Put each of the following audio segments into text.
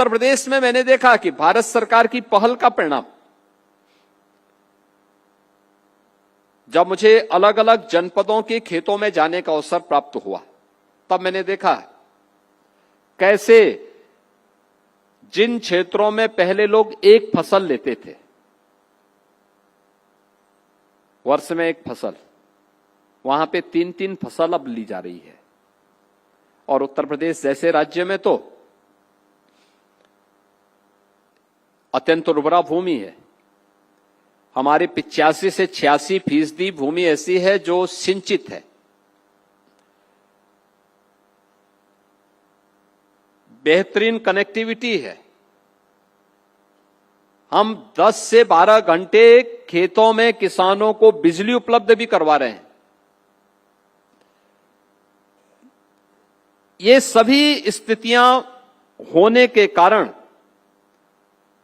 उत्तर प्रदेश में मैंने देखा कि भारत सरकार की पहल का परिणाम, जब मुझे अलग अलग जनपदों के खेतों में जाने का अवसर प्राप्त हुआ, तब मैंने देखा कैसे जिन क्षेत्रों में पहले लोग एक फसल लेते थे, वर्ष में एक फसल, वहां पे 3-3 फसल अब ली जा रही है। और उत्तर प्रदेश जैसे राज्य में तो अत्यंत उर्वरा भूमि है। हमारी 85 से 86% भूमि ऐसी है जो सिंचित है। बेहतरीन कनेक्टिविटी है। हम 10 से 12 घंटे खेतों में किसानों को बिजली उपलब्ध भी करवा रहे हैं। ये सभी स्थितियां होने के कारण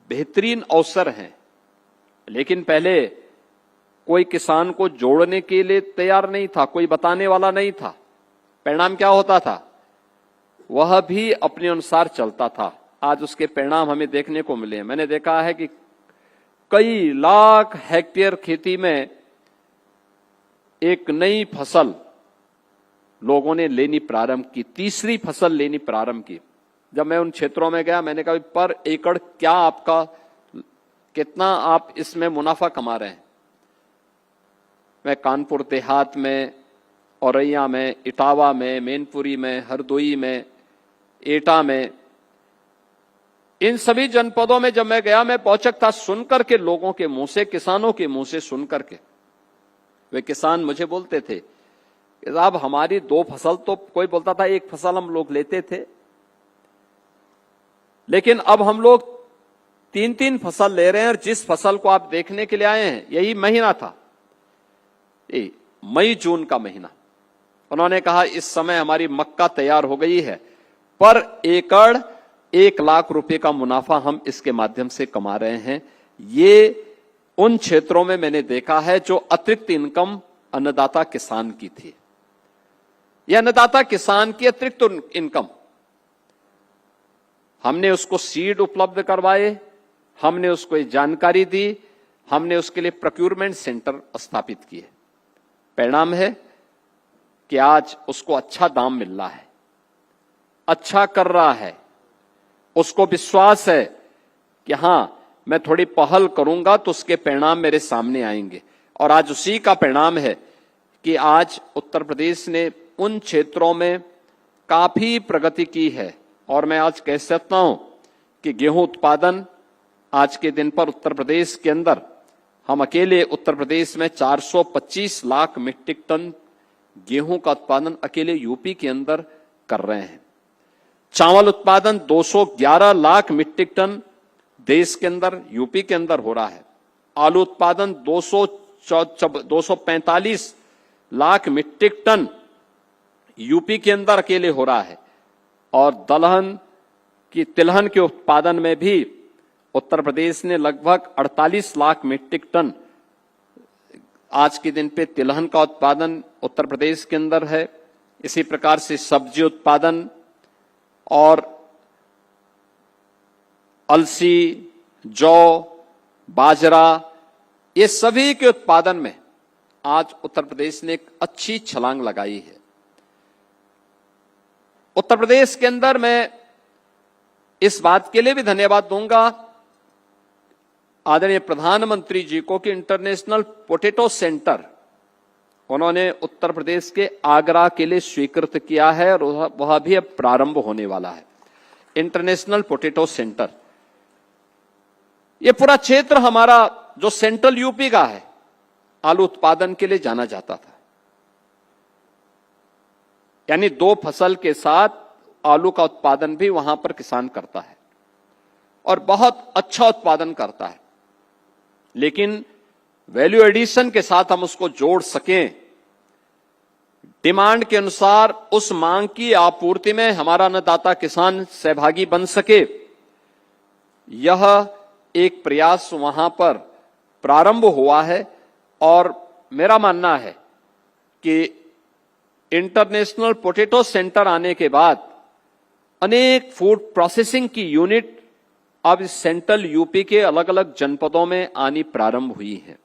बेहतरीन अवसर हैं, लेकिन पहले कोई किसान को जोड़ने के लिए तैयार नहीं था, कोई बताने वाला नहीं था। परिणाम क्या होता था? वह भी अपने अनुसार चलता था। आज उसके परिणाम हमें देखने को मिले हैं। मैंने देखा है कि कई लाख हेक्टेयर खेती में एक नई फसल लोगों ने लेनी प्रारंभ की, तीसरी फसल लेनी प्रारंभ की। जब मैं उन क्षेत्रों में गया, मैंने कहा पर एकड़ क्या आपका, कितना आप इसमें मुनाफा कमा रहे हैं? मैं कानपुर देहात में, औरैया में, इटावा में, मैनपुरी में, हरदोई में, एटा में, इन सभी जनपदों में जब मैं गया, मैं पहुंचक था सुनकर के, लोगों के मुंह से, किसानों के मुंह से सुनकर के। वे किसान मुझे बोलते थे कि साहब हमारी 2 फसल, तो कोई बोलता था 1 फसल हम लोग लेते थे, लेकिन अब हम लोग 3-3 फसल ले रहे हैं। और जिस फसल को आप देखने के लिए आए हैं, यही महीना था, मई जून का महीना। उन्होंने कहा इस समय हमारी मक्का तैयार हो गई है, पर एकड़ 1 लाख रुपए का मुनाफा हम इसके माध्यम से कमा रहे हैं। ये उन क्षेत्रों में मैंने देखा है जो अतिरिक्त इनकम अन्नदाता किसान की थी। यह अन्नदाता किसान की अतिरिक्त इनकम, हमने उसको सीड उपलब्ध करवाए, हमने उसको जानकारी दी, हमने उसके लिए प्रोक्योरमेंट सेंटर स्थापित किए। परिणाम है कि आज उसको अच्छा दाम मिल रहा है, अच्छा कर रहा है, उसको विश्वास है कि हां मैं थोड़ी पहल करूंगा तो उसके परिणाम मेरे सामने आएंगे। और आज उसी का परिणाम है कि आज उत्तर प्रदेश ने उन क्षेत्रों में काफी प्रगति की है। और मैं आज कह सकता हूं कि गेहूं उत्पादन आज के दिन पर उत्तर प्रदेश के अंदर, हम अकेले उत्तर प्रदेश में 425 लाख मीट्रिक टन गेहूं का उत्पादन अकेले यूपी के अंदर कर रहे हैं। चावल उत्पादन 211 लाख मीट्रिक टन देश के अंदर, यूपी के अंदर हो रहा है। आलू उत्पादन 245 लाख मीट्रिक टन यूपी के अंदर अकेले हो रहा है। और तिलहन के उत्पादन में भी उत्तर प्रदेश ने लगभग 48 लाख मीट्रिक टन आज के दिन पे तिलहन का उत्पादन उत्तर प्रदेश के अंदर है। इसी प्रकार से सब्जी उत्पादन और अलसी, जौ, बाजरा, ये सभी के उत्पादन में आज उत्तर प्रदेश ने एक अच्छी छलांग लगाई है। उत्तर प्रदेश के अंदर मैं इस बात के लिए भी धन्यवाद दूंगा आदरणीय प्रधानमंत्री जी को कि इंटरनेशनल पोटैटो सेंटर उन्होंने उत्तर प्रदेश के आगरा के लिए स्वीकृत किया है और वह भी अब प्रारंभ होने वाला है। इंटरनेशनल पोटैटो सेंटर, ये पूरा क्षेत्र हमारा जो सेंट्रल यूपी का है, आलू उत्पादन के लिए जाना जाता था। यानी 2 फसल के साथ आलू का उत्पादन भी वहां पर किसान करता है और बहुत अच्छा उत्पादन करता है। लेकिन वैल्यू एडिशन के साथ हम उसको जोड़ सकें, डिमांड के अनुसार उस मांग की आपूर्ति में हमारा अन्नदाता किसान सहभागी बन सके, यह एक प्रयास वहां पर प्रारंभ हुआ है। और मेरा मानना है कि इंटरनेशनल पोटैटो सेंटर आने के बाद अनेक फूड प्रोसेसिंग की यूनिट अब सेंट्रल यूपी के अलग अलग जनपदों में आनी प्रारंभ हुई है।